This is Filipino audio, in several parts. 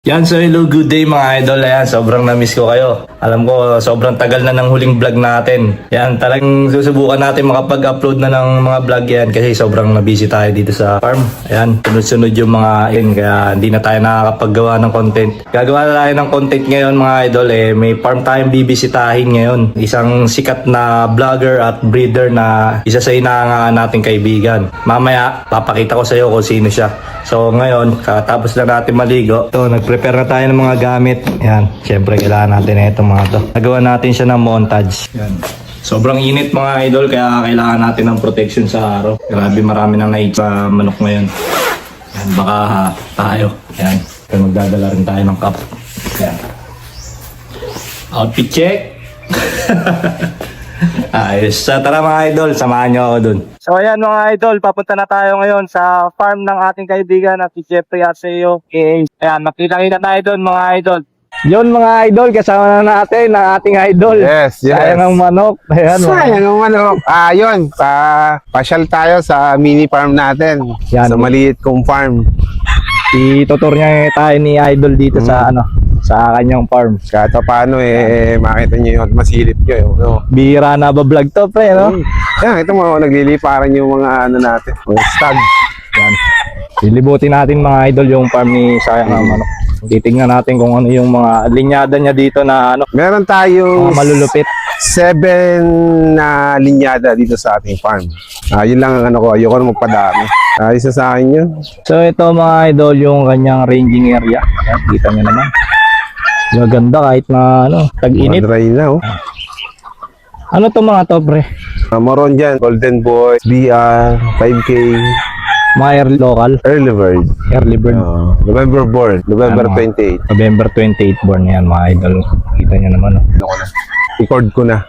Yan, so hello, good day mga idol. Ayan, sobrang na-miss ko kayo. Alam ko, sobrang tagal na ng huling vlog natin. Yan, talagang susubukan natin makapag-upload na ng mga vlog yan kasi sobrang na-busy tayo dito sa farm. Ayan, sunod-sunod yung mga yun, kaya hindi na tayo nakakapaggawa ng content. Gagawa na tayo ng content ngayon mga idol. May farm tayong bibisitahin ngayon. Isang sikat na vlogger at breeder na isa sa inaangaan nating kaibigan. Mamaya, papakita ko sa iyo kung sino siya. So ngayon, katapos na natin maligo, ito, nag-prepare na tayo ng mga gamit. Yan, syempre kailangan natin na itong mga to. Nagawa natin siya ng montage. Yan. Sobrang init mga idol, kaya kailangan natin ng protection sa araw. Grabe, marami nang naik sa manok ngayon. Yan, baka tayo. Yan, kaya magdadala rin tayo ng cup. Yan. Outfit check! Ayos. So, tara mga idol, samahan nyo ako dun. So ayan mga idol, papunta na tayo ngayon sa farm ng ating kaibigan na si Jeffrey Arceo. Ayan, makita-kita tayo dun mga idol. Yun mga idol, kasama na natin ang ating idol. Yes. Sayang ang manok. Ayan, Sayang ang manok. Yun, pasyal tayo sa mini farm natin. Yan. Sa maliit kong farm. Itutur niya tayo ni idol dito sa sa kanyang farm. Kahit paano makita nyo yung masilip nyo. No? Bihira na ba vlog to pre, no? Yan, ito mo, nagliliparan yung mga natin. Mga stag. Yan. Lilibutin natin mga idol yung farm ni Sayang ang manok. Titingnan natin kung ano yung mga linyada niya dito na Meron tayong mga malulupit. 7 na linyada dito sa ating farm. Yun lang ang ko, ayoko na magpadami. Isa sa akin yun. So ito mga idol yung kanyang ranging area. Ayan, kita nyo naman. Maganda kahit na tag-init. Dry na, oh. Ano to mga to pre? Moron dyan, Golden Boy, BR, 5K, Mga local, Early Bird. early bird. November born, November Ano? 28. November 28 born yan mga idol. Kita nyo naman. Record ko na.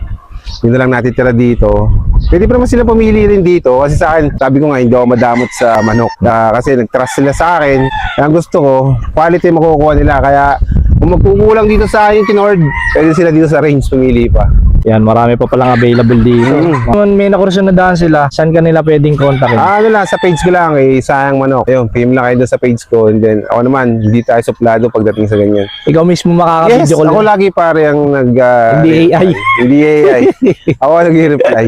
Yun na lang natitira dito. Pwede pa naman sila pumili rin dito. Kasi sa akin, sabi ko nga, hindi ako madamot sa manok. Kasi nag-trust sila sa akin. Kaya ang gusto ko, quality makukuha nila. Kaya kung magkukulang dito sa akin, tinord, pwede sila dito sa range pumili pa. Yan, marami pa palang available dito. May nakurso na daan sila. Saan ka nila pwedeng kontakin? Ano lang, sa page ko lang, Sayang Manok. Ayun, PM lang kayo doon sa page ko. And then, ako naman, hindi tayo suplado pagdating sa ganyan. Ikaw mismo makaka-video Yes, call. ako lagi pare ang Hindi AI. Hindi AI. Ako nag-reply.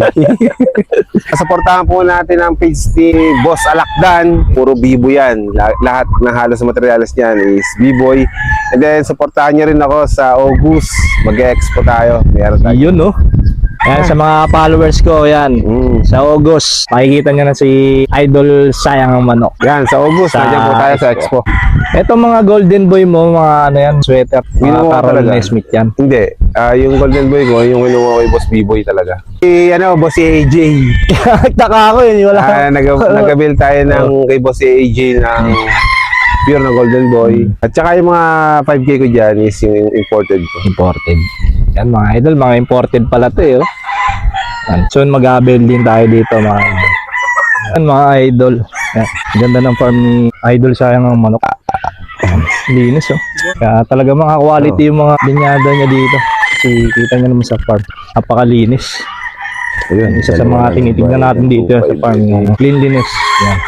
Supportahan po natin ang page ni Boss Alakdan. Puro bibo yan. Lahat ng halos sa materials niyan is B-boy. And then, supportahan niyo rin ako sa August. Mag-expo tayo. Meron tayo. Yun, no? Yan, sa mga followers ko, yan. Sa August, makikita nyo na si Idol Sayang ang manok. Yan, sa August. Nandiyan po tayo sa expo. Ito mga golden boy mo, mga yan, sweater. Mga Ginawa Carol talaga. Nesmith yan. Hindi. Yung Golden Boy ko, yung kinuha kay Boss B-boy talaga. Boss AJ. Nagtaka ako yun, wala. Nag-avail tayo ng kay Boss AJ ng pure na Golden Boy. At saka yung mga 5K ko dyan is yung imported ko. Imported. Yan mga idol, mga imported pala to eh. Yan. Soon mag-avail din tayo dito mga idol. Yan mga idol. Yan. Ganda ng farm ni Idol Sayang ang manok. Yan. Linis oh. Kaya talaga mga quality yung mga linyada niya dito. Kasi kita nyo naman sa farm. Napakalinis. Ayun, Isa sa mga tinitignan natin dito sa farm niya. Cleanliness. Yan.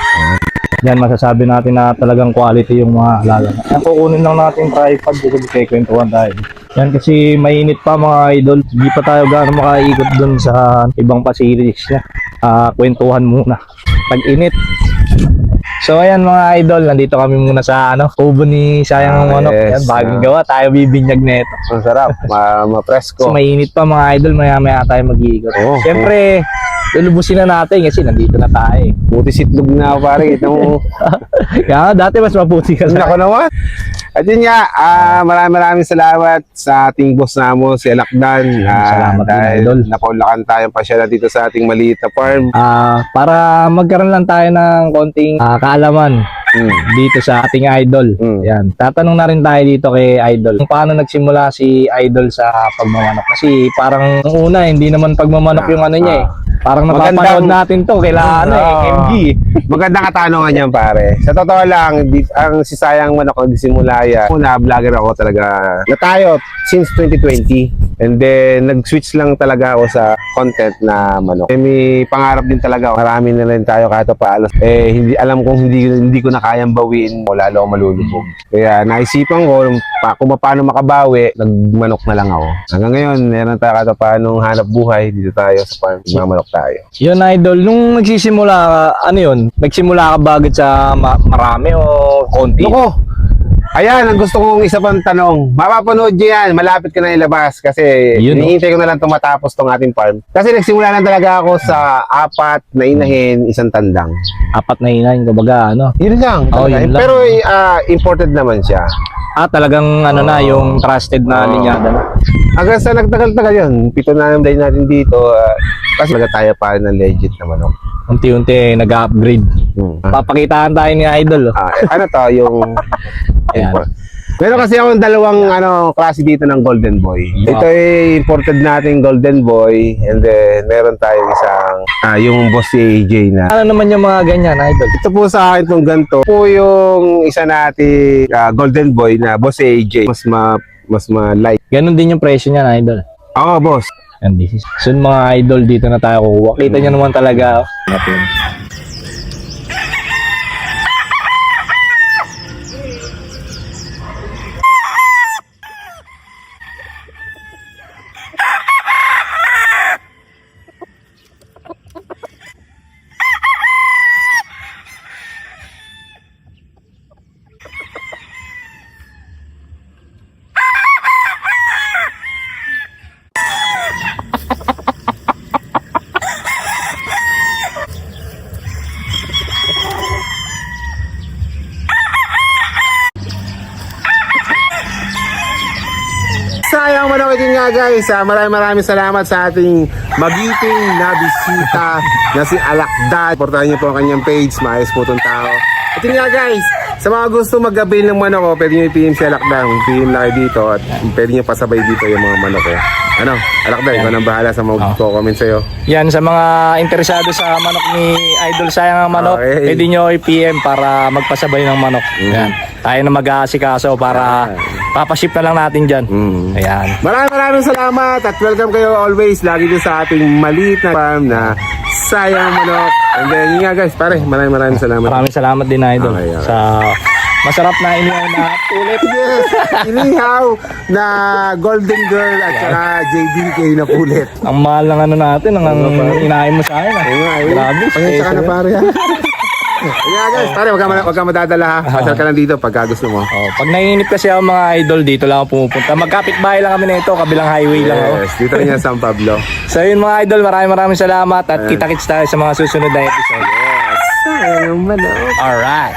Yan, masasabi natin na talagang quality yung mga alaga. Yan, kukunin lang natin tripod dito kay kwentuhan tayo. Yan kasi mainit pa mga idol. Hindi pa tayo gano'ng makaikot dun sa ibang facilities niya. Kwentuhan muna. Tag-init. So ayan mga idol, nandito kami muna sa kubo ni Sayang ang manok. Yes. Yan, bagong gawa, tayo bibinyag nito. Ang sarap, ma-presko. So mainit pa mga idol, maya-maya tayo mag-iikot. Oo. Siyempre, lulubusin na natin kasi nandito na tayo eh. Buti sitlog na pare. Ito mo. Kaya dati mas maputi ka sa Ako naman. At yun nga, maraming salamat sa ating boss namo, si Alakdan. Salamat din, dahil idol. napaulakan tayong pasya dito sa ating maliit na farm. Para magkaroon lang tayo ng konting kaalaman dito sa ating idol. Yan. Tatanong na rin tayo dito kay Idol kung paano nagsimula si Idol sa pagmamanok. Kasi parang nung una hindi naman pagmamanok yung ano niya eh. Parang napapanood natin to kailangan MG. Magandang katanungan yan pare. Sa totoo lang, ang si Sayang Manok nagsimula yan. Una, vlogger ako talaga na tayo since 2020. And then, nag-switch lang talaga ako sa content na manok. May pangarap din talaga ako. Marami na rin tayo kahit paalos. Hindi alam kong hindi ko na kayang bawiin mo, lalo ako malulubog. Kaya naisipan ko kung paano makabawi, nagmanok na lang ako. Hanggang ngayon, meron tayo kahit paanong hanap buhay dito tayo sa farm. Manok tayo. Yun, idol. Nung nagsisimula ka, ano yun? Nagsimula ka ba agad sa marami o konti? Loko! Ayan, ang gusto kong isa pang tanong. Mapapanood nyo yan, malapit ka na ilabas kasi Yun, no? iniintay ko na lang tumatapos tong ating farm. Kasi nagsimula lang talaga ako sa 4 na inahin, 1 tandang. 4 na inahin, kumbaga, ano? Yun lang. Oh, talaga. yun lang. Pero imported naman siya. Talagang, ano na, yung trusted na linyada na. Hanggang sa nagtagal-tagal yun, 7 na naman natin dito. Kasi talaga tayo pa ng legit na manok. Unti-unti, nag-upgrade. Papakitaan tayo ni idol. Oh. Ano to, yung... Ayan. Meron kasi akong dalawang klase dito ng Golden Boy. Yeah. Ito ay imported nating Golden Boy, and then meron tayong isang yung Boss AJ na. Ano naman yung mga ganyan, idol? Ito po sa akin itong ganito. Po yung isa nating Golden Boy na Boss AJ. Mas ma-light. Ganon din yung presyo niyan, idol. Oo, boss. And this is... So, mga idol, dito na tayo kukuha. Kita nyo naman talaga. Oh. Sayang manok din nga guys. Maraming salamat sa ating magiting na bisita na si Alakdad. Portahan niyo po ang kanyang page. Maayos po itong tao. At yun nga guys, sa mga gusto mag-avail ng manok, pwede nyo i-PM si Alakdad. PM lang kayo dito at pwede nyo pasabay dito yung mga manok. Ano, Alakdad, ikaw nang bahala sa mga comment sa'yo. Yan, sa mga interesado sa manok ni Idol Sayang ang Manok, Okay. pwede nyo i-PM para magpasabay ng manok. Yan. Tayo na mag-aasikaso para papaship na lang natin dyan. Ayan. Maraming salamat at welcome kayo always lagi din sa ating maliit na farm na Sayang Manok. And then yun nga guys, pare, maraming salamat. Maraming salamat din, Idol, Okay. sa masarap na inihaw na ulit. Yes, inihaw na Golden Girl at saka JDK na pulit. Ang mahal ng ano natin, ang inahin mo sa akin. Grabe, Pasensya ka na special. pare ha. Yeah guys, pare, wag ka madadala ha. Pasal ka lang dito pagka gusto mo. Oh, pag naiinip kasi ako mga idol, dito lang ako pumupunta. Magkapit-bahay lang kami na ito, kabilang highway lang ako. Yes, dito rin yan San Pablo. So yun mga idol, maraming salamat at kita-kits tayo sa mga susunod na episode. Sayang Manok. Alright.